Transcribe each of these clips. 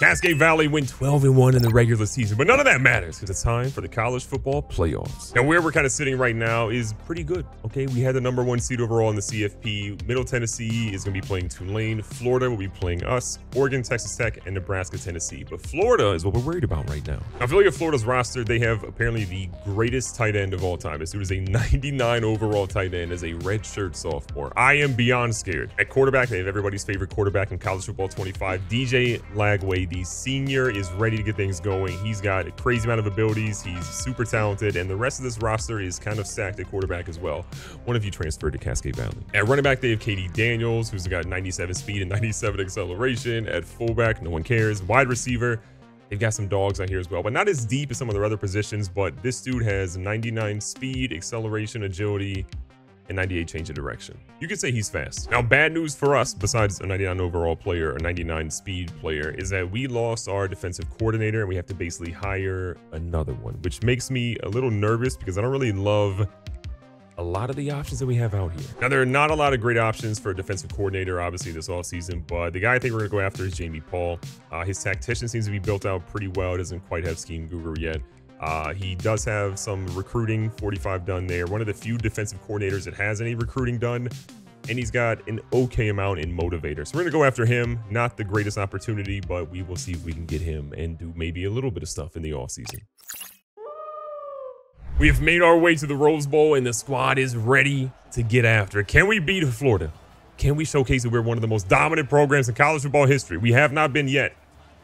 Cascade Valley went 12-1 in the regular season, but none of that matters because it's time for the college football playoffs. Now, where we're kind of sitting right now is pretty good, okay? We had the #1 seed overall in the CFP. Middle Tennessee is going to be playing Tulane. Florida will be playing us. Oregon, Texas Tech, and Nebraska, Tennessee. But Florida is what we're worried about right now. Now, if you look at Florida's roster, they have apparently the greatest tight end of all time. This dude is a 99 overall tight end as a redshirt sophomore. I am beyond scared. At quarterback, they have everybody's favorite quarterback in college football 25, DJ Lagway. The senior is ready to get things going. He's got a crazy amount of abilities. He's super talented, and the rest of this roster is kind of stacked at quarterback as well. One of you transferred to Cascade Valley. At running back, they have Katie Daniels, who's got 97 speed and 97 acceleration. At fullback, no one cares. Wide receiver, they've got some dogs out here as well, but not as deep as some of their other positions. But this dude has 99 speed, acceleration, agility, and 98 change of direction. You could say he's fast. Now, bad news for us, besides a 99 overall player, a 99 speed player, is that we lost our defensive coordinator and we have to basically hire another one, which makes me a little nervous because I don't really love a lot of the options that we have out here. Now, there are not a lot of great options for a defensive coordinator, obviously, this offseason, but the guy I think we're going to go after is Jamie Paul. His tactician seems to be built out pretty well. Doesn't quite have scheme guru yet. He does have some recruiting, 45 done there. One of the few defensive coordinators that has any recruiting done, and he's got an okay amount in motivator. So we're gonna go after him. Not the greatest opportunity, but we will see if we can get him and do maybe a little bit of stuff in the offseason. We have made our way to the Rose Bowl, and the squad is ready to get after it. Can we beat Florida? Can we showcase that we're one of the most dominant programs in college football history? We have not been yet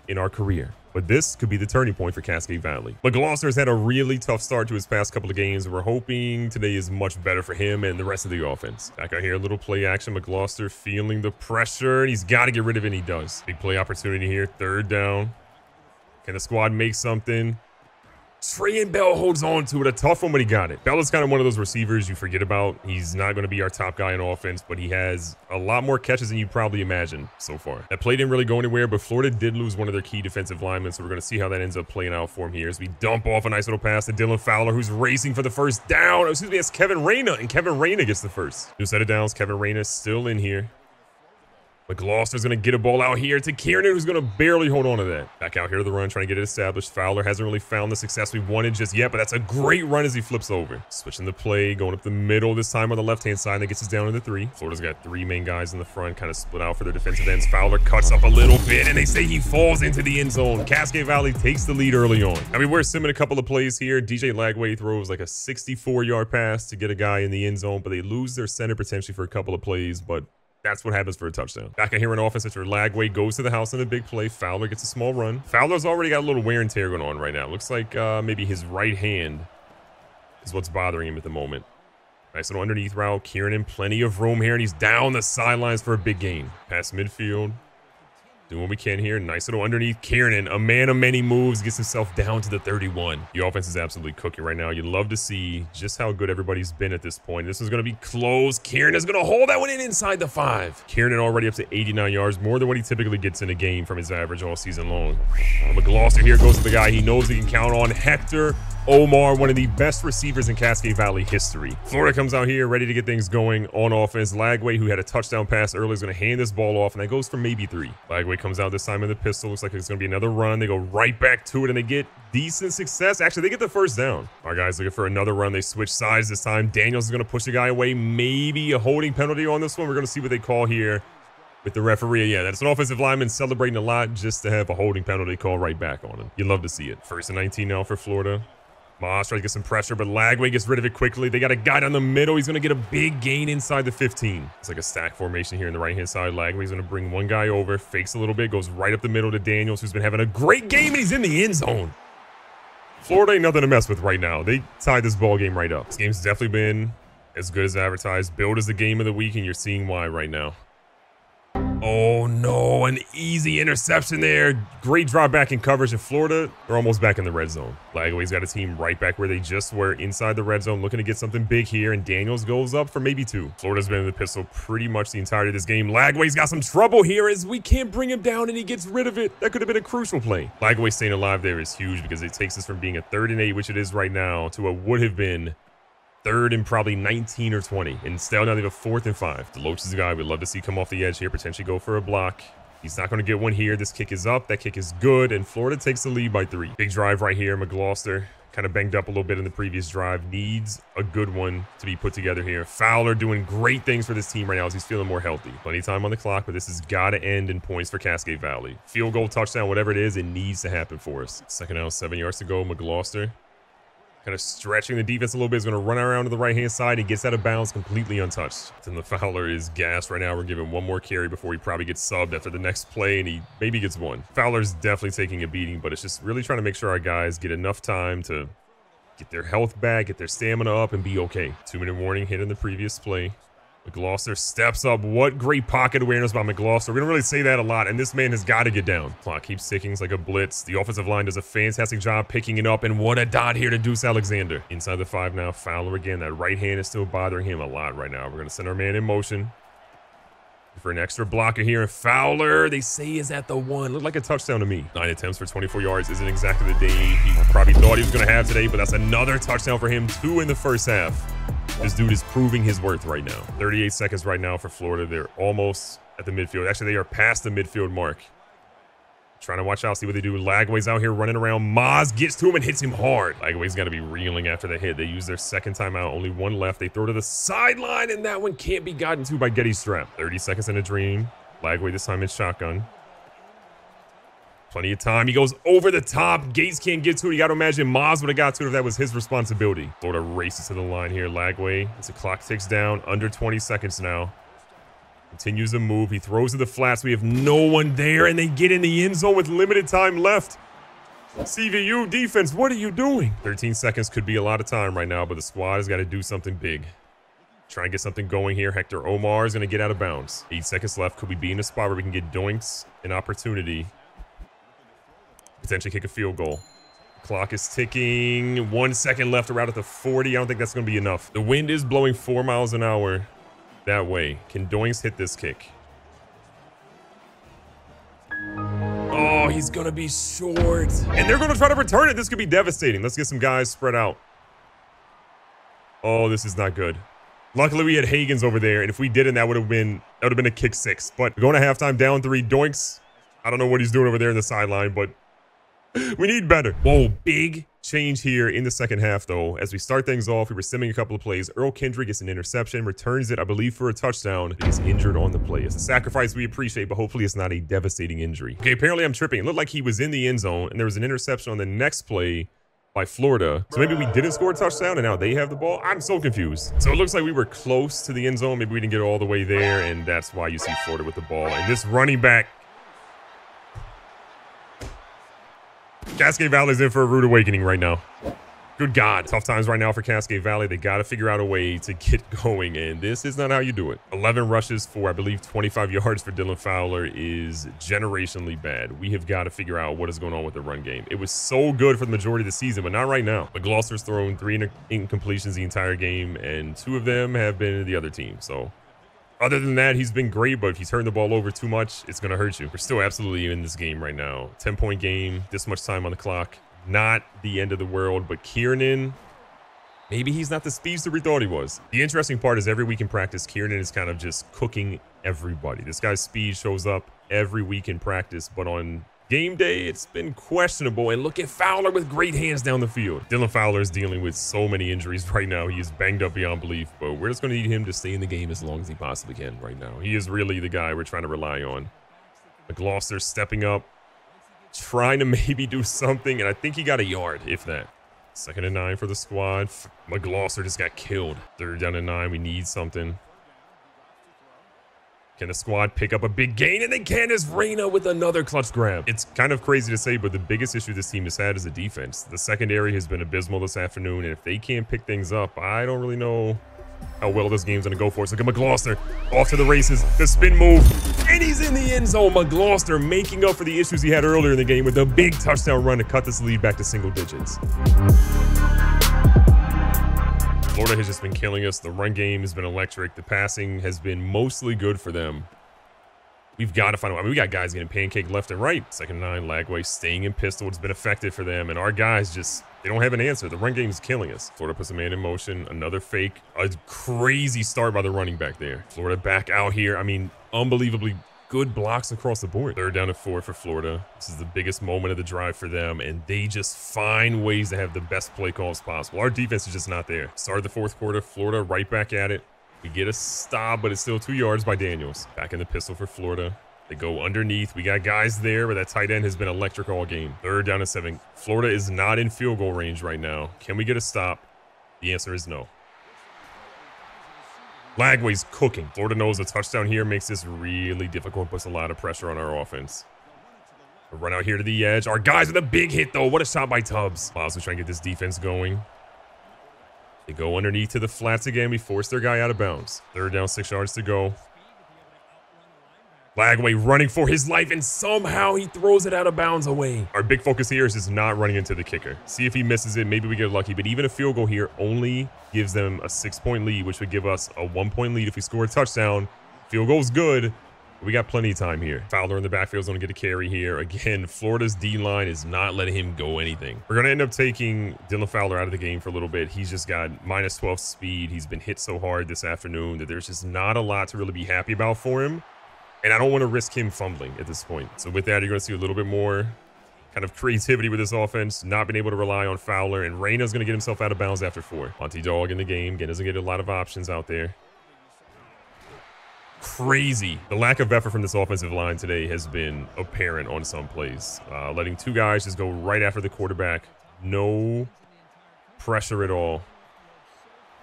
in our career. But this could be the turning point for Cascade Valley. But Gloucester's had a really tough start to his past couple of games. We're hoping today is much better for him and the rest of the offense. Back out here, a little play action. McGloucester feeling the pressure, and he's got to get rid of it, and he does. Big play opportunity here, 3rd down. Can the squad make something? Trey and Bell holds on to it. A tough one, but he got it. Bell is kind of one of those receivers you forget about. He's not going to be our top guy in offense, but he has a lot more catches than you probably imagine so far. That play didn't really go anywhere, but Florida did lose one of their key defensive linemen, so we're going to see how that ends up playing out for him here as we dump off a nice little pass to Dylan Fowler, who's racing for the 1st down. Excuse me, it's Kevin Reyna, and Kevin Reyna gets the first. New set of downs. Kevin Reyna still in here. But Gloucester's going to get a ball out here to Kiernan, who's going to barely hold on to that. Back out here to the run, trying to get it established. Fowler hasn't really found the success we wanted just yet, but that's a great run as he flips over. Switching the play, going up the middle, this time on the left-hand side. That gets us down to the 3. Florida's got 3 main guys in the front, kind of split out for their defensive ends. Fowler cuts up a little bit, and they say he falls into the end zone. Cascade Valley takes the lead early on. I mean, we're simming a couple of plays here. DJ Lagway throws like a 64-yard pass to get a guy in the end zone, but they lose their center potentially for a couple of plays, but that's what happens for a touchdown. Back in here in offense, after Lagway goes to the house in a big play. Fowler gets a small run. Fowler's already got a little wear and tear going on right now. Looks like maybe his right hand is what's bothering him at the moment. Nice little underneath route. Kiernan, plenty of room here, and he's down the sidelines for a big gain. Past midfield. Doing what we can here. Nice little underneath. Kiernan, a man of many moves, gets himself down to the 31. The offense is absolutely cooking right now. You'd love to see just how good everybody's been at this point. This is going to be close. Kiernan is going to hold that one in inside the 5. Kiernan already up to 89 yards, more than what he typically gets in a game from his average all season long. McGloucester here goes to the guy he knows he can count on, Hector Omar, one of the best receivers in Cascade Valley history. Florida comes out here ready to get things going on offense. Lagway, who had a touchdown pass earlier, is going to hand this ball off, and that goes for maybe 3. Lagway comes out this time in the pistol. Looks like it's going to be another run. They go right back to it, and they get decent success. Actually, they get the 1st down. Our guys looking for another run. They switch sides this time. Daniels is going to push the guy away. Maybe a holding penalty on this one. We're going to see what they call here with the referee. Yeah, that's an offensive lineman celebrating a lot just to have a holding penalty call right back on him. You'd love to see it. 1st and 19 now for Florida. Moss tries to get some pressure, but Lagway gets rid of it quickly. They got a guy down the middle. He's going to get a big gain inside the 15. It's like a stack formation here in the right-hand side. Lagway's going to bring one guy over, fakes a little bit, goes right up the middle to Daniels, who's been having a great game, and he's in the end zone. Florida ain't nothing to mess with right now. They tied this ball game right up. This game's definitely been as good as advertised. Billed as the game of the week, and you're seeing why right now. Oh no, an easy interception there. Great drop back in coverage in Florida. They're almost back in the red zone. Lagway's got a team right back where they just were, inside the red zone, looking to get something big here, and Daniels goes up for maybe 2. Florida's been in the pistol pretty much the entirety of this game. Lagway's got some trouble here as we can't bring him down, and he gets rid of it. That could have been a crucial play. Lagway staying alive there is huge because it takes us from being a 3rd and 8, which it is right now, to what would have been 3rd and probably 19 or 20. And still now they have a 4th and 5. DeLoach is the guy we'd love to see come off the edge here, potentially go for a block. He's not going to get one here. This kick is up. That kick is good. And Florida takes the lead by 3. Big drive right here. McGloster kind of banged up a little bit in the previous drive. Needs a good one to be put together here. Fowler doing great things for this team right now as he's feeling more healthy. Plenty of time on the clock, but this has got to end in points for Cascade Valley. Field goal, touchdown, whatever it is, it needs to happen for us. Second down, 7 yards to go. McGloster kind of stretching the defense a little bit. Is going to run around to the right-hand side. He gets out of bounds completely untouched. And the Fowler is gassed right now. We're giving one more carry before he probably gets subbed after the next play, and he maybe gets one. Fowler's definitely taking a beating, but it's just really trying to make sure our guys get enough time to get their health back, get their stamina up, and be okay. 2-minute warning hit in the previous play. McGloster steps up. What great pocket awareness by McGloster. We don't really say that a lot, and this man has got to get down. Clock keeps ticking. It's like a blitz. The offensive line does a fantastic job picking it up, and what a dot here to Deuce Alexander. Inside the 5 now. Fowler again. That right hand is still bothering him a lot right now. We're going to send our man in motion for an extra blocker here. And Fowler, they say, is at the 1. Looked like a touchdown to me. 9 attempts for 24 yards. Isn't exactly the day he probably thought he was going to have today, but that's another touchdown for him. 2 in the first half. This dude is proving his worth right now. 38 seconds right now for Florida. They're almost at the midfield. Actually, they are past the midfield mark. Trying to watch out, see what they do. Lagway's out here running around. Maz gets to him and hits him hard. Lagway's got to be reeling after the hit. They use their second timeout. Only 1 left. They throw to the sideline, and that one can't be gotten to by Getty Strap. 30 seconds in a dream. Lagway this time in shotgun. Plenty of time. He goes over the top. Gates can't get to it. You got to imagine Maz would have got to it if that was his responsibility. Florida races to the line here. Lagway, as the clock ticks down, under 20 seconds now. Continues to move. He throws to the flats. We have no one there, and they get in the end zone with limited time left. CVU defense, what are you doing? 13 seconds could be a lot of time right now, but the squad has got to do something big. Try and get something going here. Hector Omar is going to get out of bounds. 8 seconds left. Could we be in a spot where we can get Doinks an opportunity? Potentially kick a field goal. Clock is ticking. 1 second left around at the 40. I don't think that's going to be enough. The wind is blowing 4 miles an hour that way. Can Doinks hit this kick? Oh, he's going to be short. And they're going to try to return it. This could be devastating. Let's get some guys spread out. Oh, this is not good. Luckily, we had Hagens over there, and if we didn't, that would have been a kick 6. But we're going to halftime down 3. Doinks. I don't know what he's doing over there in the sideline, but we need better. Whoa, big change here in the second half, though. As we start things off, we were simming a couple of plays. Earl Kendrick gets an interception, returns it, I believe, for a touchdown. He's injured on the play. It's a sacrifice we appreciate, but hopefully it's not a devastating injury. Okay, apparently I'm tripping. It looked like he was in the end zone, and there was an interception on the next play by Florida. So maybe we didn't score a touchdown, and now they have the ball. I'm so confused. So it looks like we were close to the end zone. Maybe we didn't get all the way there, and that's why you see Florida with the ball. And this running back, Cascade Valley's in for a rude awakening right now. Good God. Tough times right now for Cascade Valley. They got to figure out a way to get going, and this is not how you do it. 11 rushes for, I believe, 25 yards for Dylan Fowler is generationally bad. We have got to figure out what is going on with the run game. It was so good for the majority of the season, but not right now. McGloster's thrown 3 incompletions the entire game, and 2 of them have been to the other team, so other than that, he's been great, but if he's turned the ball over too much, it's going to hurt you. We're still absolutely in this game right now. 10-point game, this much time on the clock. Not the end of the world, but Kiernan, maybe he's not the speedster we thought he was. The interesting part is every week in practice, Kiernan is kind of just cooking everybody. This guy's speed shows up every week in practice, but on game day, it's been questionable. And look at Fowler with great hands down the field. Dylan Fowler is dealing with so many injuries right now. He is banged up beyond belief, but we're just going to need him to stay in the game as long as he possibly can right now. He is really the guy we're trying to rely on. McGloster stepping up, trying to maybe do something, and I think he got a yard, if that. 2nd and 9 for the squad. McGloster just got killed. 3rd down and 9. We need something. Can the squad pick up a big gain? And they can, as Reyna with another clutch grab. It's kind of crazy to say, but the biggest issue this team has had is the defense. The secondary has been abysmal this afternoon, and if they can't pick things up, I don't really know how well this game's going to go for us. Look at McGloster off to the races. The spin move, and he's in the end zone. McGloster making up for the issues he had earlier in the game with a big touchdown run to cut this lead back to single digits. Florida has just been killing us. The run game has been electric. The passing has been mostly good for them. We've got to find a way. I mean, we got guys getting pancaked left and right. 2nd and 9, Lagway staying in pistol. It's been effective for them. And our guys just, they don't have an answer. The run game is killing us. Florida puts a man in motion. Another fake. A crazy start by the running back there. Florida back out here. I mean, unbelievably good blocks across the board. 3rd down and 4 for Florida. This is the biggest moment of the drive for them, and they just find ways to have the best play calls possible. Our defense is just not there. Started the 4th quarter, Florida right back at it. We get a stop, but it's still 2 yards by Daniels. Back in the pistol for Florida. They go underneath. We got guys there, but that tight end has been electric all game. 3rd down and 7. Florida is not in field goal range right now. Can we get a stop? The answer is no. Lagway's cooking. Florida knows a touchdown here makes this really difficult, puts a lot of pressure on our offense. We'll run out here to the edge. Our guys with a big hit, though. What a shot by Tubbs. Miles will try and get this defense going. They go underneath to the flats again. We force their guy out of bounds. 3rd down, 6 yards to go. Lagway running for his life, and somehow he throws it out of bounds away. Our big focus here is just not running into the kicker. See if he misses it. Maybe we get lucky, but even a field goal here only gives them a 6-point lead, which would give us a 1-point lead if we score a touchdown. Field goal's good. We got plenty of time here. Fowler in the backfield is going to get a carry here. Again, Florida's D-line is not letting him go anything. We're going to end up taking Dylan Fowler out of the game for a little bit. He's just got -12 speed. He's been hit so hard this afternoon that there's just not a lot to really be happy about for him. And I don't want to risk him fumbling at this point. So with that, you're going to see a little bit more kind of creativity with this offense, not being able to rely on Fowler. And Reyna's going to get himself out of bounds after 4. Monty Dog in the game. Again, doesn't get a lot of options out there. Crazy. The lack of effort from this offensive line today has been apparent on some plays. Letting 2 guys just go right after the quarterback. No pressure at all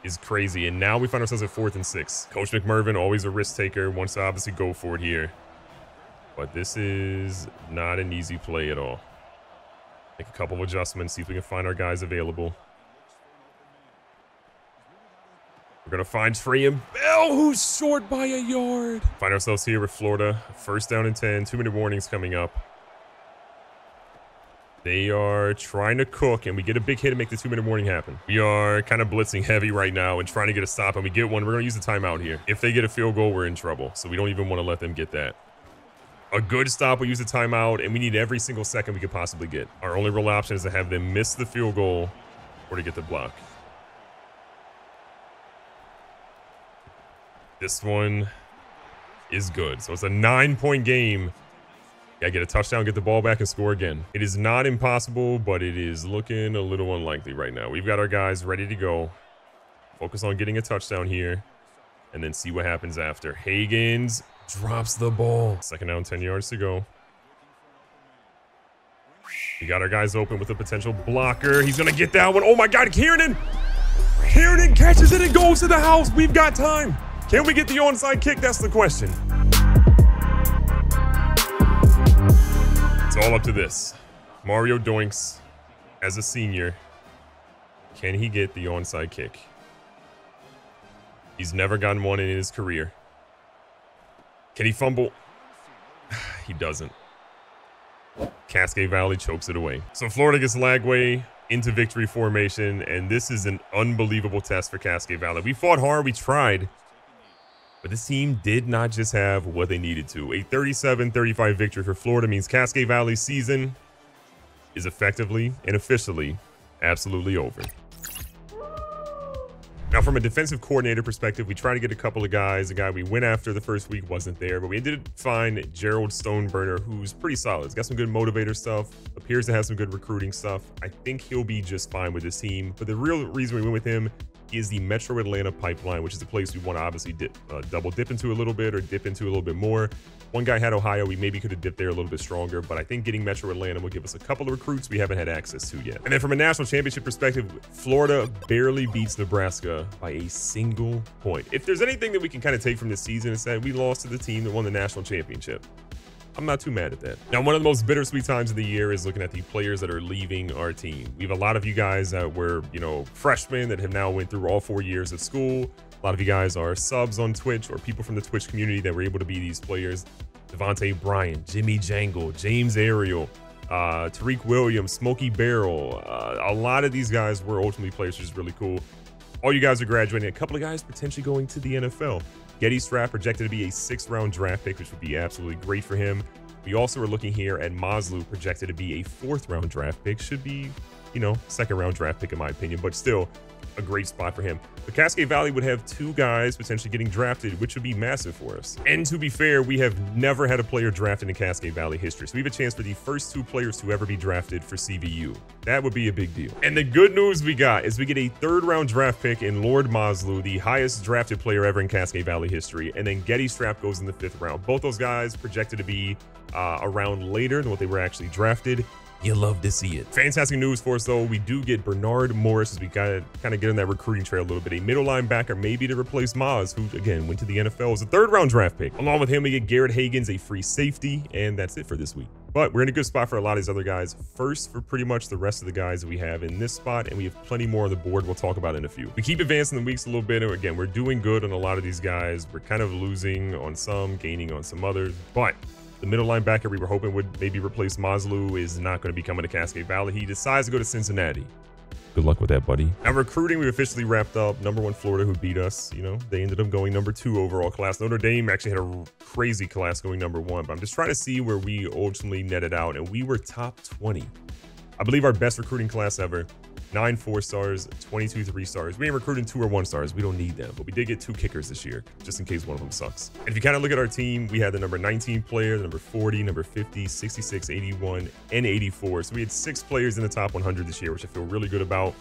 is crazy. And now we find ourselves at 4th and 6. Coach McMervin, always a risk taker, wants to obviously go for it here. But this is not an easy play at all. Make a couple of adjustments, see if we can find our guys available. We're going to find Trey and Bell, who's short by a yard. Find ourselves here with Florida. 1st down and 10. 2-minute warnings coming up. They are trying to cook, and we get a big hit to make the 2-minute warning happen. We are kind of blitzing heavy right now and trying to get a stop, and we get one. We're going to use the timeout here. If they get a field goal, we're in trouble, so we don't even want to let them get that. A good stop, we use the timeout, and we need every single second we could possibly get. Our only real option is to have them miss the field goal or to get the block. This one is good. So it's a 9-point game. Gotta get a touchdown, get the ball back, and score again. It is not impossible, but it is looking a little unlikely right now. We've got our guys ready to go. Focus on getting a touchdown here, and then see what happens after. Higgins drops the ball. 2nd down, 10 yards to go. We got our guys open with a potential blocker. He's gonna get that one. Oh my God, Kiernan! Kiernan catches it and goes to the house. We've got time. Can we get the onside kick? That's the question. It's all up to this. Mario Doinks, as a senior, can he get the onside kick? He's never gotten one in his career. Can he fumble? He doesn't. Cascade Valley chokes it away. So Florida gets Lagway into victory formation, and this is an unbelievable test for Cascade Valley. We fought hard, we tried, but this team did not just have what they needed to. A 37-35 victory for Florida means Cascade Valley's season is effectively and officially absolutely over. Now, from a defensive coordinator perspective, we tried to get a couple of guys. The guy we went after the first week wasn't there, but we did find Gerald Stoneburner, who's pretty solid. He's got some good motivator stuff, appears to have some good recruiting stuff. I think he'll be just fine with this team, but the real reason we went with him is the Metro Atlanta pipeline, which is the place we want to obviously double dip into a little bit or dip into a little bit more. One guy had Ohio. We maybe could have dipped there a little bit stronger, but I think getting Metro Atlanta will give us a couple of recruits we haven't had access to yet. And then from a national championship perspective, Florida barely beats Nebraska by a single point. If there's anything that we can kind of take from this season, it's that we lost to the team that won the national championship. I'm not too mad at that. Now, one of the most bittersweet times of the year is looking at the players that are leaving our team. We have a lot of you guys that were, freshmen that have now went through all 4 years of school. A lot of you guys are subs on Twitch or people from the Twitch community that were able to be these players. Devontae Bryant, Jimmy Jangle, James Ariel, Tariq Williams, Smokey Barrel. A lot of these guys were ultimately players, which is really cool. All you guys are graduating. A couple of guys potentially going to the NFL. Getty Strap projected to be a 6th-round draft pick, which would be absolutely great for him. We also are looking here at Maslu, projected to be a 4th-round draft pick. Should be you know, second round draft pick in my opinion, but still a great spot for him. But Cascade Valley would have 2 guys potentially getting drafted, which would be massive for us. And to be fair, we have never had a player drafted in Cascade Valley history. So we have a chance for the first 2 players to ever be drafted for CVU. That would be a big deal. And the good news we got is we get a 3rd round draft pick in Lord Maslow, the highest drafted player ever in Cascade Valley history. And then Getty Strap goes in the 5th round. Both those guys projected to be around later than what they were actually drafted. You love to see it. Fantastic news for us, though. We do get Bernard Morris as we kind of get on that recruiting trail a little bit. A middle linebacker, maybe to replace Maz, who, again, went to the NFL as a 3rd round draft pick. Along with him, we get Garrett Hagens, a free safety, and that's it for this week. But we're in a good spot for a lot of these other guys. First, for pretty much the rest of the guys that we have in this spot, and we have plenty more on the board we'll talk about in a few. We keep advancing the weeks a little bit, and again, we're doing good on a lot of these guys. We're kind of losing on some, gaining on some others, but the middle linebacker we were hoping would maybe replace Maslow is not going to be coming to Cascade Valley. He decides to go to Cincinnati. Good luck with that, buddy. Now, recruiting, we officially wrapped up. #1 Florida, who beat us. You know, they ended up going #2 overall class. Notre Dame actually had a crazy class going #1, but I'm just trying to see where we ultimately netted out, and we were top 20. I believe our best recruiting class ever. 9 4-stars, 22 3-stars. We ain't recruiting 2 or 1-stars. We don't need them, but we did get 2 kickers this year, just in case one of them sucks. And if you kind of look at our team, we had the number 19 player, the number 40, number 50, 66, 81, and 84. So we had 6 players in the top 100 this year, which I feel really good about.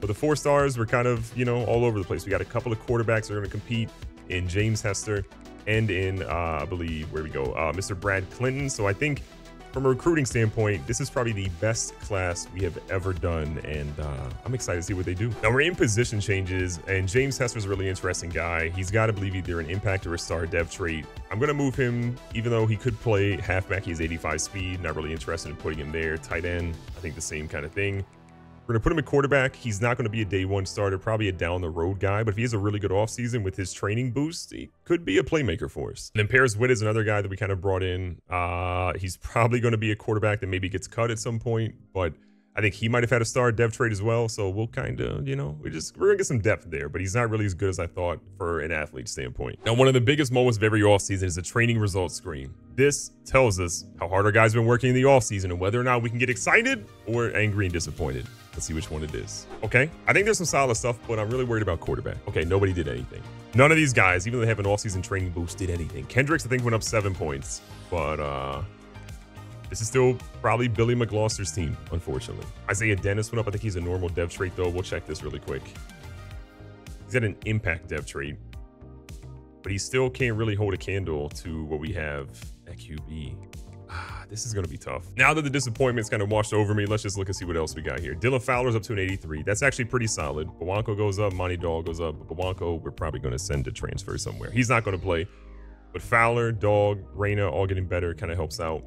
But the 4-stars were kind of, you know, all over the place. We got a couple of quarterbacks that are going to compete in James Hester and in, I believe, where we go, Mr. Brad Clinton. So I think from a recruiting standpoint, this is probably the best class we have ever done, and I'm excited to see what they do. Now, we're in position changes, and James Hester's a really interesting guy. He's got to believe either an impact or a star dev trait. I'm going to move him, even though he could play halfback. He has 85 speed. Not really interested in putting him there. Tight end, I think the same kind of thing. We're going to put him at quarterback. He's not going to be a day 1 starter, probably a down-the-road guy, but if he has a really good offseason with his training boost, he could be a playmaker for us. And then Paris Witt is another guy that we kind of brought in. He's probably going to be a quarterback that maybe gets cut at some point, but I think he might have had a star dev trade as well, so we'll kind of, you know, we're going to get some depth there, but he's not really as good as I thought for an athlete standpoint. Now, one of the biggest moments of every offseason is the training results screen. This tells us how hard our guys have been working in the offseason and whether or not we can get excited or angry and disappointed. Let's see which one it is. Okay, I think there's some solid stuff, but I'm really worried about quarterback. Okay, nobody did anything. None of these guys, even though they have an offseason training boost, did anything. Kendricks, I think, went up 7 points, but this is still probably Billy McGloster's team, unfortunately. Isaiah Dennis went up. I think he's a normal dev trait, though. We'll check this really quick. He's got an impact dev trait, but he still can't really hold a candle to what we have at QB. This is going to be tough. Now that the disappointment's kind of washed over me, let's just look and see what else we got here. Dylan Fowler's up to an 83. That's actually pretty solid. Bawanko goes up. Monty Dog goes up. But Bawanko, we're probably going to send to transfer somewhere. He's not going to play. But Fowler, Dog, Reyna, all getting better. Kind of helps out.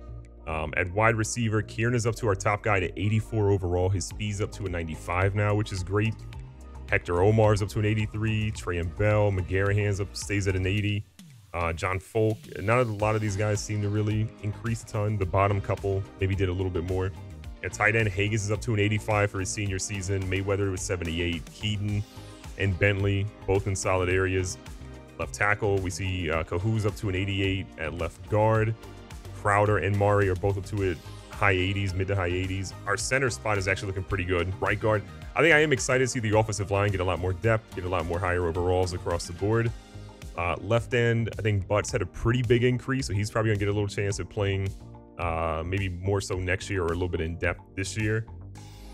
At wide receiver, Kieran is up to our top guy to 84 overall. His speed's up to a 95 now, which is great. Hector Omar's up to an 83. Trayan Bell, McGarrahan's up, stays at an 80. John Folk, not a lot of these guys seem to really increase a ton. The bottom couple maybe did a little bit more. At tight end, Hages is up to an 85 for his senior season. Mayweather was 78. Keaton and Bentley, both in solid areas. Left tackle, we see Kahoo's up to an 88 at left guard. Crowder and Mari are both up to it high 80s, mid to high 80s. Our center spot is actually looking pretty good. Right guard, I think I am excited to see the offensive line get a lot more depth, get a lot more higher overalls across the board. Left end, I think Butts had a pretty big increase, so he's probably gonna get a little chance at playing maybe more so next year or a little bit in depth this year.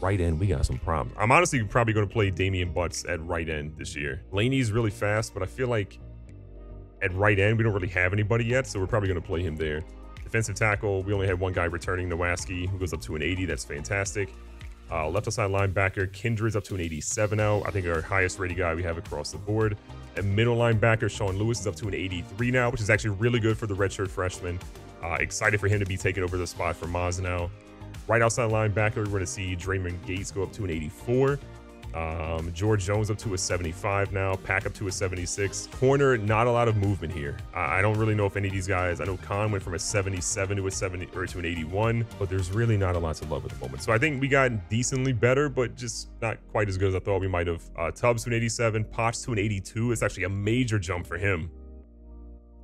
Right end, we got some problems. I'm honestly probably gonna play Damian Butts at right end this year. Laney's really fast, but I feel like at right end, we don't really have anybody yet, so we're probably gonna play him there. Defensive tackle, we only had one guy returning, Nowaski, who goes up to an 80. That's fantastic. Left side linebacker, Kindred's up to an 87 now. I think our highest rated guy we have across the board. And middle linebacker, Sean Lewis, is up to an 83 now, which is actually really good for the redshirt freshman. Excited for him to be taking over the spot for Maz now. Right outside linebacker, we're going to see Draymond Gates go up to an 84. George Jones up to a 75 now. Pack up to a 76. Corner, not a lot of movement here. I don't really know if any of these guys, I know Khan went from a 77 to a 70 or to an 81, but there's really not a lot to love at the moment. So I think we got decently better, but just not quite as good as I thought we might have. Tubbs to an 87, Potts to an 82. It's actually a major jump for him.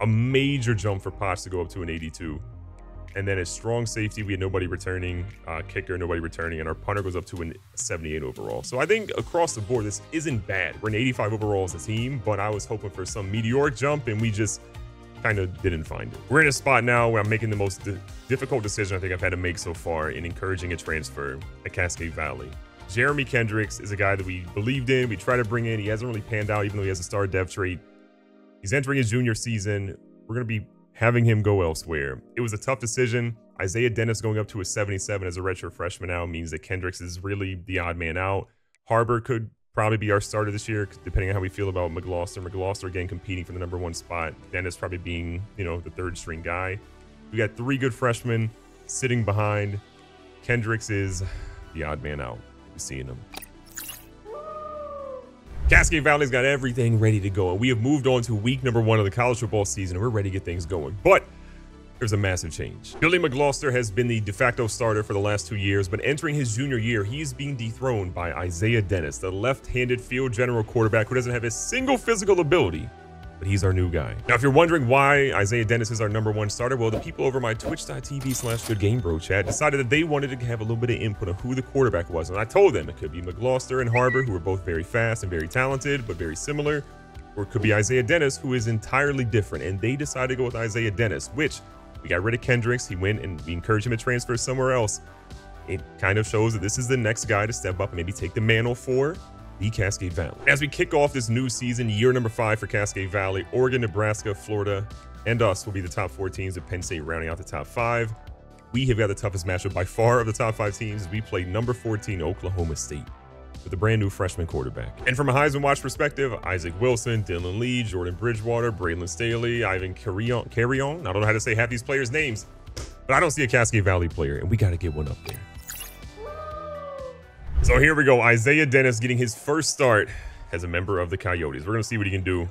A major jump for Potts to go up to an 82. And then a strong safety, we had nobody returning. Kicker, nobody returning. And our punter goes up to a 78 overall. So I think across the board, this isn't bad. We're an 85 overall as a team, but I was hoping for some meteoric jump, and we just kind of didn't find it. We're in a spot now where I'm making the most difficult decision I think I've had to make so far in encouraging a transfer at Cascade Valley. Jeremy Kendricks is a guy that we believed in. We tried to bring in. He hasn't really panned out, even though he has a star dev trait. He's entering his junior season. We're going to be having him go elsewhere. It was a tough decision. Isaiah Dennis going up to a 77 as a redshirt freshman now means that Kendricks is really the odd man out. Harbor could probably be our starter this year, depending on how we feel about McGloster. McGloster, again, competing for the #1 spot. Dennis probably being, you know, the third string guy. We got 3 good freshmen sitting behind. Kendricks is the odd man out. We're seeing him. Cascade Valley's got everything ready to go, and we have moved on to week #1 of the college football season, and we're ready to get things going. But there's a massive change. Billy McGloster has been the de facto starter for the last 2 years, but entering his junior year, he's being dethroned by Isaiah Dennis, the left-handed field general quarterback who doesn't have a single physical ability, but he's our new guy. Now, if you're wondering why Isaiah Dennis is our #1 starter, well, the people over my twitch.tv/GoodGameBro chat decided that they wanted to have a little bit of input on who the quarterback was, and I told them it could be McGloster and Harbor, who are both very fast and very talented, but very similar, or it could be Isaiah Dennis, who is entirely different, and they decided to go with Isaiah Dennis, which we got rid of Kendricks. He went and we encouraged him to transfer somewhere else. It kind of shows that this is the next guy to step up and maybe take the mantle for the Cascade Valley. As we kick off this new season, year #5 for Cascade Valley, Oregon, Nebraska, Florida, and us will be the top 4 teams, with Penn State rounding out the top 5. We have got the toughest matchup by far of the top 5 teams. We play #14 Oklahoma State with a brand new freshman quarterback. And from a Heisman Watch perspective, Isaac Wilson, Dylan Lee, Jordan Bridgewater, Braylon Staley, Ivan Carrion. I don't know how to say half these players' names, but I don't see a Cascade Valley player, and we got to get one up there. So here we go. Isaiah Dennis getting his first start as a member of the Coyotes. We're going to see what he can do.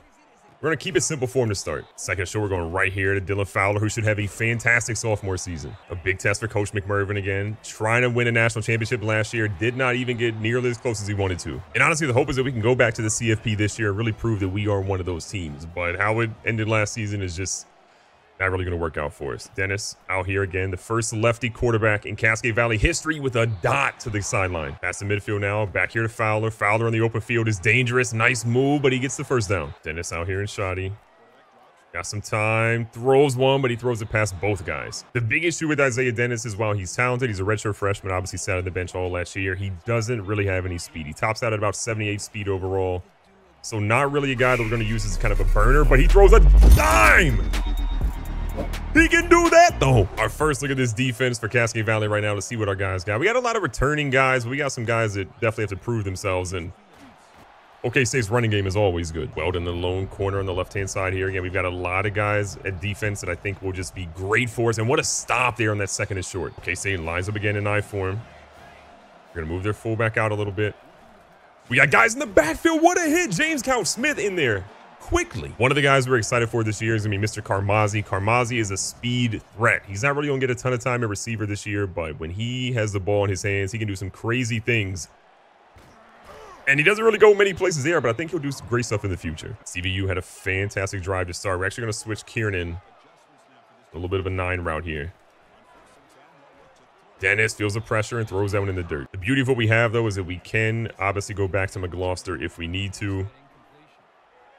We're going to keep it simple for him to start. Second show, we're going right here to Dylan Fowler, who should have a fantastic sophomore season. A big test for Coach McMervin again. Trying to win a national championship last year. Did not even get nearly as close as he wanted to. And honestly, the hope is that we can go back to the CFP this year and really prove that we are one of those teams. But how it ended last season is just not really going to work out for us. Dennis out here again, the first lefty quarterback in Cascade Valley history with a dot to the sideline. Pass the midfield now, back here to Fowler. Fowler on the open field is dangerous. Nice move, but he gets the first down. Dennis out here in shoddy. Got some time, throws one, but he throws it past both guys. The big issue with Isaiah Dennis is while he's talented, he's a redshirt freshman, obviously sat on the bench all last year. He doesn't really have any speed. He tops out at about 78 speed overall. So not really a guy that we're going to use as kind of a burner, but he throws a dime. He can do that, though. Our first look at this defense for Cascade Valley right now to see what our guys got. We got a lot of returning guys. We got some guys that definitely have to prove themselves, and OK State's running game is always good. Weldon, the lone corner on the left-hand side here. Again, we've got a lot of guys at defense that I think will just be great for us. And what a stop there on that second and short. OK State lines up again in I form. We're going to move their fullback out a little bit. We got guys in the backfield. What a hit. James Count Smith in there quickly. One of the guys we're excited for this year is going to be Mr. Carmazzi. Carmazzi is a speed threat. He's not really going to get a ton of time at receiver this year, but when he has the ball in his hands, he can do some crazy things. And he doesn't really go many places there, but I think he'll do some great stuff in the future. CVU had a fantastic drive to start. We're actually going to switch Kiernan. A little bit of a 9 route here. Dennis feels the pressure and throws that one in the dirt. The beauty of what we have, though, is that we can obviously go back to McGloster if we need to.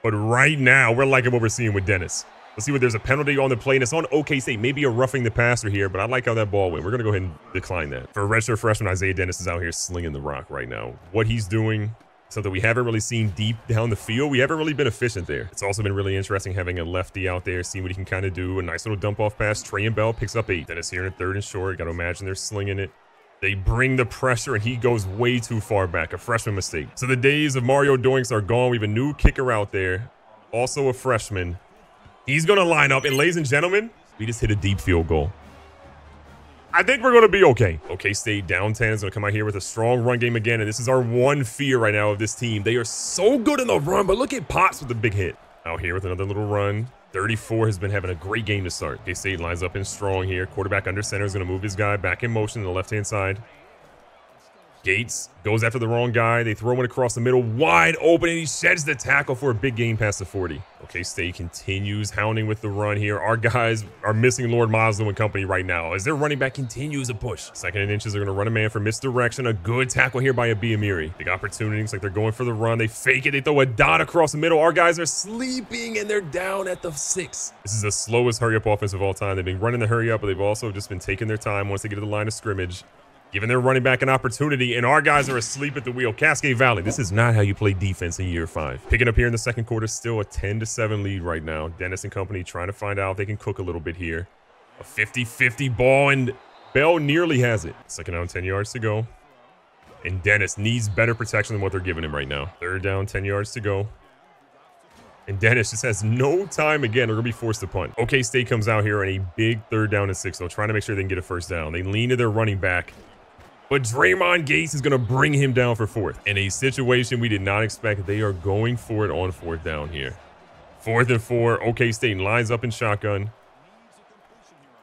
But right now, we're liking what we're seeing with Dennis. Let's see what there's a penalty on the play, and it's on OK State. Maybe a roughing the passer here, but I like how that ball went. We're going to go ahead and decline that. For a redshirt freshman, Isaiah Dennis is out here slinging the rock right now. What he's doing, something we haven't really seen deep down the field. We haven't really been efficient there. It's also been really interesting having a lefty out there, seeing what he can kind of do. A nice little dump off pass. Trey and Bell picks up 8. Dennis here in 3rd and short. Got to imagine they're slinging it. They bring the pressure, and he goes way too far back. A freshman mistake. So the days of Mario Doinks are gone. We have a new kicker out there. Also a freshman. He's going to line up, and ladies and gentlemen, we just hit a deep field goal. I think we're going to be okay. OK State down 10 is going to come out here with a strong run game again, and this is our one fear right now of this team. They are so good in the run, but look at Potts with the big hit. Out here with another little run. 34 has been having a great game to start. OK State lines up in strong here. Quarterback under center is going to move his guy back in motion to the left-hand side. Gates goes after the wrong guy. They throw it across the middle, wide open, and he sheds the tackle for a big gain past the 40. OK State continues hounding with the run here. Our guys are missing Lord Maslow and company right now as their running back continues to push. Second and inches, they're going to run a man for misdirection. A good tackle here by Amiri. Big opportunities, like they're going for the run. They fake it. They throw a dot across the middle. Our guys are sleeping, and they're down at the 6. This is the slowest hurry-up offense of all time. They've been running the hurry-up, but they've also just been taking their time once they get to the line of scrimmage, giving their running back an opportunity, and our guys are asleep at the wheel. Cascade Valley, this is not how you play defense in year 5. Picking up here in the second quarter, still a 10-7 lead right now. Dennis and company trying to find out if they can cook a little bit here. A 50-50 ball, and Bell nearly has it. Second down, 10 yards to go. And Dennis needs better protection than what they're giving him right now. Third down, 10 yards to go. And Dennis just has no time again. They're going to be forced to punt. OK State comes out here on a big 3rd down and 6, though, trying to make sure they can get a first down. They lean to their running back, but Draymond Gates is going to bring him down for 4th. In a situation we did not expect, they are going for it on 4th down here. 4th and 4. OK State lines up in shotgun,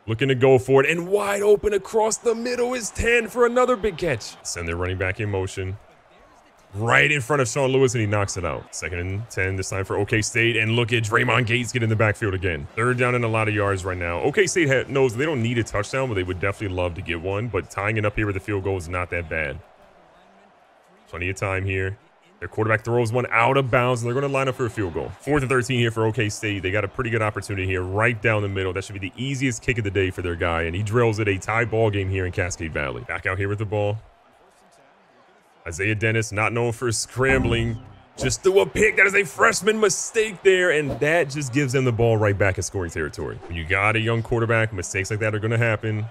looking to go for it, and wide open across the middle is 10 for another big catch. Send their running back in motion right in front of Sean Lewis, and he knocks it out. 2nd and 10 this time for OK State, and look at Draymond Gates get in the backfield again. 3rd down and a lot of yards right now. OK State knows they don't need a touchdown, but they would definitely love to get one, but tying it up here with a field goal is not that bad. Plenty of time here. Their quarterback throws one out of bounds, and they're going to line up for a field goal. 4th and 13 here for OK State. They got a pretty good opportunity here right down the middle. That should be the easiest kick of the day for their guy, and he drills it. A tie ball game here in Cascade Valley. Back out here with the ball. Isaiah Dennis, not known for scrambling, just threw a pick. That is a freshman mistake there, and that just gives them the ball right back in scoring territory. When you got a young quarterback, mistakes like that are going to happen.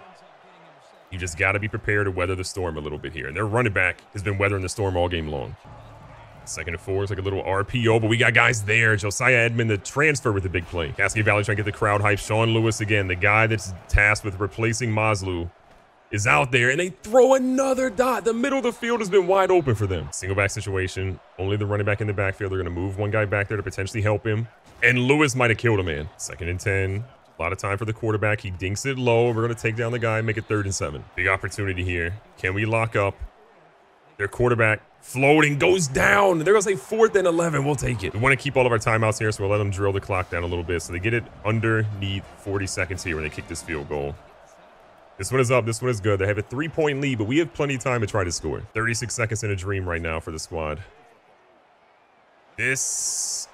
You just got to be prepared to weather the storm a little bit here. And their running back has been weathering the storm all game long. 2nd and 4 is like a little RPO, but we got guys there. Josiah Edmond, the transfer with the big play. Cascade Valley trying to get the crowd hype. Sean Lewis again, the guy that's tasked with replacing Maslow, is out there, and they throw another dot. The middle of the field has been wide open for them. Single back situation. Only the running back in the backfield. They're going to move one guy back there to potentially help him. And Lewis might have killed a man. 2nd and 10. A lot of time for the quarterback. He dinks it low. We're going to take down the guy and make it 3rd and 7. Big opportunity here. Can we lock up? Their quarterback floating goes down. They're going to say 4th and 11. We'll take it. We want to keep all of our timeouts here, so we'll let them drill the clock down a little bit. So they get it underneath 40 seconds here when they kick this field goal. This one is up. This one is good. They have a 3-point lead, but we have plenty of time to try to score. 36 seconds in a dream right now for the squad. This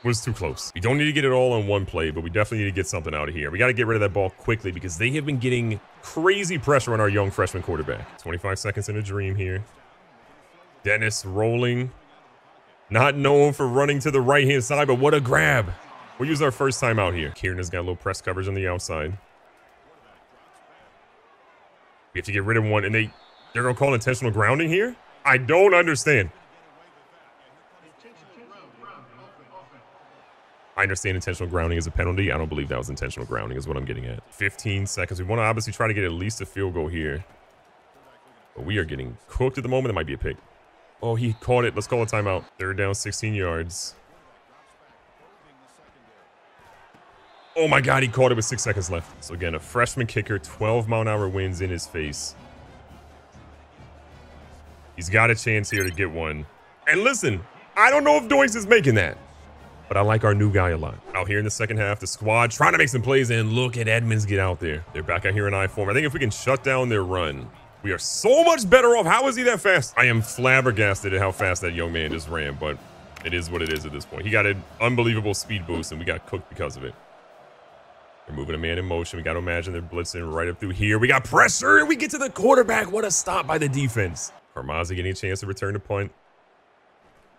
was too close. We don't need to get it all on one play, but we definitely need to get something out of here. We got to get rid of that ball quickly because they have been getting crazy pressure on our young freshman quarterback. 25 seconds in a dream here. Dennis rolling. Not known for running to the right-hand side, but what a grab. We'll use our first time out here. Kieran has got a little press coverage on the outside. We have to get rid of one, and they're going to call intentional grounding here? I don't understand. I understand intentional grounding is a penalty. I don't believe that was intentional grounding is what I'm getting at. 15 seconds. We want to obviously try to get at least a field goal here. But we are getting cooked at the moment. It might be a pick. Oh, he caught it. Let's call a timeout. 3rd down, 16 yards. Oh my God, he caught it with 6 seconds left. So again, a freshman kicker, 12-mile-an-hour winds in his face. He's got a chance here to get one. And listen, I don't know if Doinks is making that, but I like our new guy a lot. Out here in the second half, the squad trying to make some plays, and look at Edmonds get out there. They're back out here in I form. I think if we can shut down their run, we are so much better off. How is he that fast? I am flabbergasted at how fast that young man just ran, but it is what it is at this point. He got an unbelievable speed boost, and we got cooked because of it. They're moving a man in motion. We got to imagine they're blitzing right up through here. We got pressure, and we get to the quarterback. What a stop by the defense. Carmazzi getting a chance to return to punt.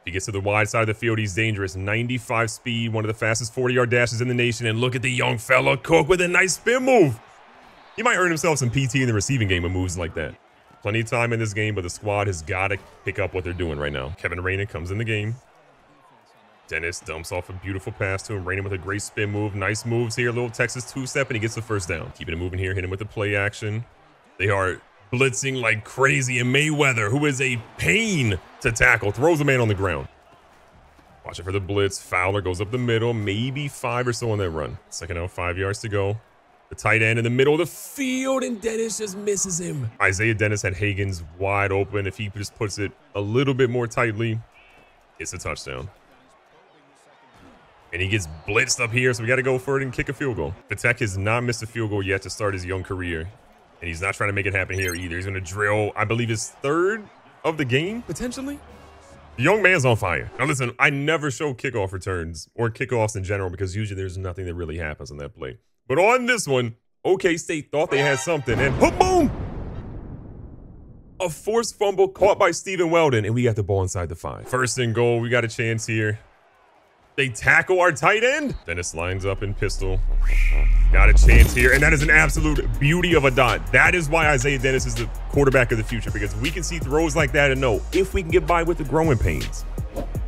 He gets to the wide side of the field. He's dangerous. 95 speed, one of the fastest 40-yard dashes in the nation. And look at the young fella, Cook, with a nice spin move. He might earn himself some PT in the receiving game with moves like that. Plenty of time in this game, but the squad has got to pick up what they're doing right now. Kevin Rainick comes in the game. Dennis dumps off a beautiful pass to him. Rainick with a great spin move. Nice moves here. Little Texas two-step, and he gets the first down. Keeping it moving here. Hit him with the play action. They are blitzing like crazy, and Mayweather, who is a pain to tackle, throws a man on the ground. Watch it for the blitz. Fowler goes up the middle, maybe 5 or so on that run. Second out, 5 yards to go. The tight end in the middle of the field, and Dennis just misses him. Isaiah Dennis had Hagens wide open. If he just puts it a little bit more tightly, it's a touchdown. And he gets blitzed up here, so we got to go for it and kick a field goal. Vitek has not missed a field goal yet to start his young career. And he's not trying to make it happen here either. He's going to drill, I believe, his third of the game, potentially. The young man's on fire. Now, listen, I never show kickoff returns or kickoffs in general because usually there's nothing that really happens on that play. But on this one, OK State thought they had something, and boom! A forced fumble caught by Stephen Weldon, and we got the ball inside the 5. First and goal, we got a chance here. They tackle our tight end. Dennis lines up in pistol. Got a chance here, and that is an absolute beauty of a dot. That is why Isaiah Dennis is the quarterback of the future, because we can see throws like that and know if we can get by with the growing pains,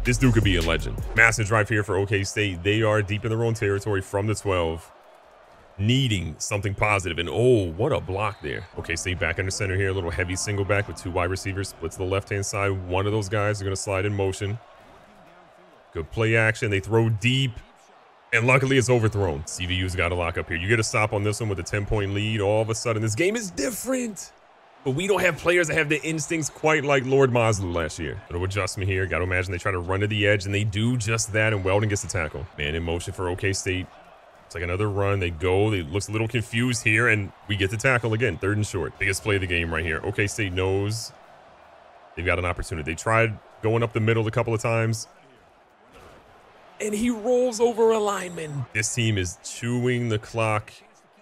this dude could be a legend. Massive drive here for OK State. They are deep in their own territory from the 12, needing something positive. And oh, what a block there. OK State back under center here. A little heavy single back with 2 wide receivers. Split to the left-hand side. One of those guys are going to slide in motion. Good play action. They throw deep, and luckily it's overthrown. CVU's got to lock up here. You get a stop on this one with a 10-point lead. All of a sudden, this game is different. But we don't have players that have the instincts quite like Lord Maslow last year. Little adjustment here. Got to imagine they try to run to the edge, and they do just that, and Weldon gets the tackle. Man in motion for OK State. It's like another run. They go. They looks a little confused here, and we get the tackle again. 3rd and short. Biggest play of the game right here. OK State knows they've got an opportunity. They tried going up the middle a couple of times, and he rolls over a lineman. This team is chewing the clock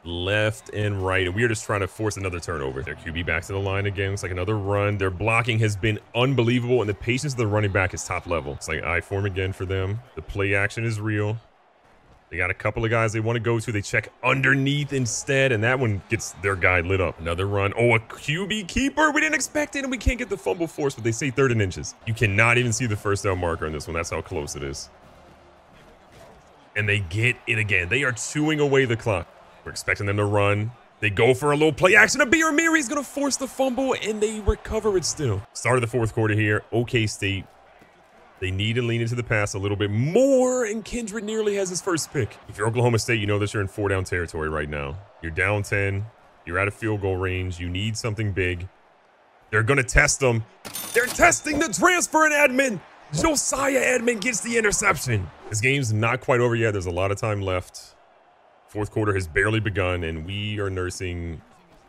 left and right, and we are just trying to force another turnover. Their QB back to the line again. It's like another run. Their blocking has been unbelievable, and the patience of the running back is top level. It's like I form again for them. The play action is real. They got a couple of guys they want to go to. They check underneath instead, and that one gets their guy lit up. Another run. Oh, a QB keeper. We didn't expect it, and we can't get the fumble force, but they say 3rd and inches. You cannot even see the first down marker on this one. That's how close it is. And they get it again. They are chewing away the clock. We're expecting them to run. They go for a little play action. Abir Amiri is going to force the fumble, and they recover it still. Start of the 4th quarter here. OK State. They need to lean into the pass a little bit more, and Kendrick nearly has his first pick. If you're Oklahoma State, you know that you're in 4-down territory right now. You're down 10. You're out of field goal range. You need something big. They're going to test them. They're testing the transfer, and Edmond. Josiah Edmond gets the interception. This game's not quite over yet. There's a lot of time left. 4th quarter has barely begun, and we are nursing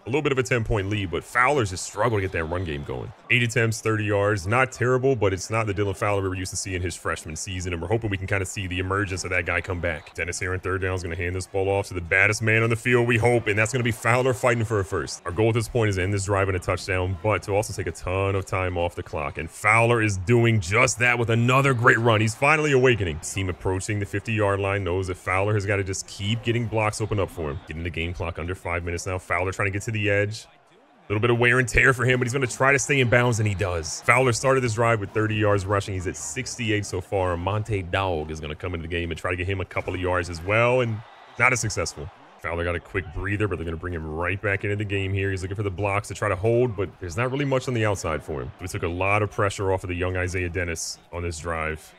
a little bit of a 10-point lead, but Fowler's just struggled to get that run game going. 8 attempts, 30 yards. Not terrible, but it's not the Dylan Fowler we were used to seeing his freshman season, and we're hoping we can kind of see the emergence of that guy come back. Dennis here on 3rd down is going to hand this ball off to the baddest man on the field, we hope, and that's going to be Fowler fighting for a first. Our goal at this point is to end this drive in a touchdown, but to also take a ton of time off the clock, and Fowler is doing just that with another great run. He's finally awakening. His team approaching the 50-yard line knows that Fowler has got to just keep getting blocks open up for him. Getting the game clock under 5 minutes now. Fowler trying to get to the edge. A little bit of wear and tear for him, but he's going to try to stay in bounds, and he does. Fowler started this drive with 30 yards rushing. He's at 68 so far. Monte Dog is going to come into the game and try to get him a couple of yards as well, and not as successful. Fowler got a quick breather, but they're going to bring him right back into the game here. He's looking for the blocks to try to hold, but there's not really much on the outside for him. We took a lot of pressure off of the young Isaiah Dennis on this drive.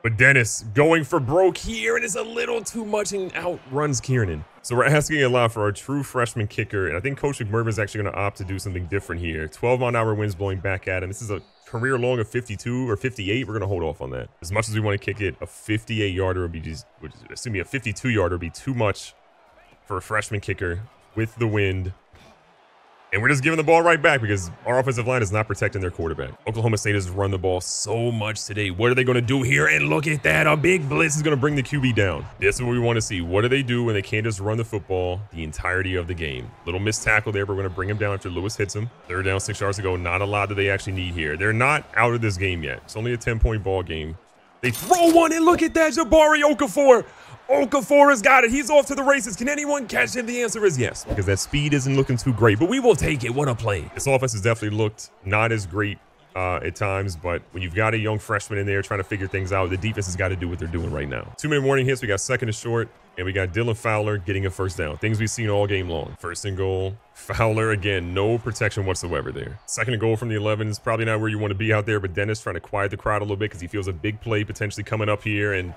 But Dennis going for broke here, and it's a little too much and outruns Kiernan. So we're asking a lot for our true freshman kicker, and I think Coach McMervin is actually going to opt to do something different here. 12-mile-an-hour winds blowing back at him. This is a career long of 52 or 58. We're going to hold off on that. As much as we want to kick it, a 58-yarder would be just, excuse me, a 52-yarder would be too much for a freshman kicker with the wind. And we're just giving the ball right back because our offensive line is not protecting their quarterback. Oklahoma State has run the ball so much today. What are they going to do here? And look at that. A big blitz is going to bring the QB down. This is what we want to see. What do they do when they can't just run the football the entirety of the game? Little missed tackle there, but we're going to bring him down after Lewis hits him. 3rd down, 6 yards to go. Not a lot that they actually need here. They're not out of this game yet. It's only a 10-point ball game. They throw one, and look at that. Jabari Okafor. Okafor has got it. He's off to the races. Can anyone catch him? The answer is yes, because that speed isn't looking too great, but we will take it. What a play. This offense has definitely looked not as great at times, but when you've got a young freshman in there trying to figure things out, the defense has got to do what they're doing right now. 2-minute warning hits. We got 2nd and short, and we got Dylan Fowler getting a 1st down. Things we've seen all game long. 1st and goal. Fowler, again, no protection whatsoever there. 2nd and goal from the 11 is probably not where you want to be out there, but Dennis trying to quiet the crowd a little bit because he feels a big play potentially coming up here, and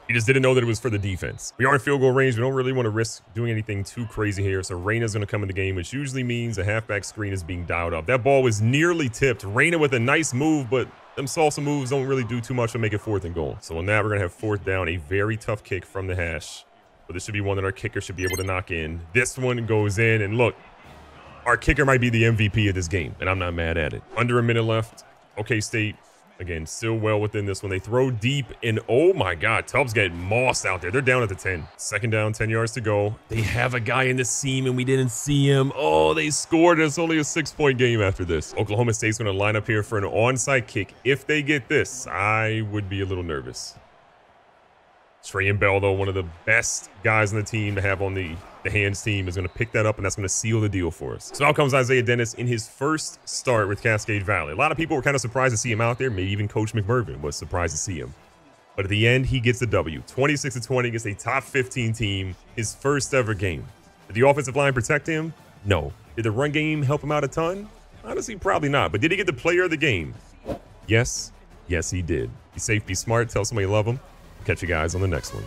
He just didn't know that it was for the defense. We are in field goal range. We don't really want to risk doing anything too crazy here. So Reyna's going to come in the game, which usually means a halfback screen is being dialed up. That ball was nearly tipped. Reyna with a nice move, but them salsa moves don't really do too much to make it 4th and goal. So on that, we're going to have 4th down, a very tough kick from the hash. But this should be one that our kicker should be able to knock in. This one goes in, and look, our kicker might be the MVP of this game, and I'm not mad at it. Under a minute left. OK State, again, still well within this one. They throw deep, and oh my God, Tubbs getting mossed out there. They're down at the 10. 2nd down, 10 yards to go. They have a guy in the seam, and we didn't see him. Oh, they scored. It's only a 6-point game after this. Oklahoma State's going to line up here for an onside kick. If they get this, I would be a little nervous. Trey and Bell, though, one of the best guys on the team to have on the hands team, is going to pick that up, and that's going to seal the deal for us. So out comes Isaiah Dennis in his first start with Cascade Valley. A lot of people were kind of surprised to see him out there. Maybe even Coach McMervin was surprised to see him. But at the end, he gets the W. 26-20 against a top 15 team, his first ever game. Did the offensive line protect him? No. Did the run game help him out a ton? Honestly, probably not. But did he get the player of the game? Yes. Yes, he did. Be safe, be smart, tell somebody you love them. Catch you guys on the next one.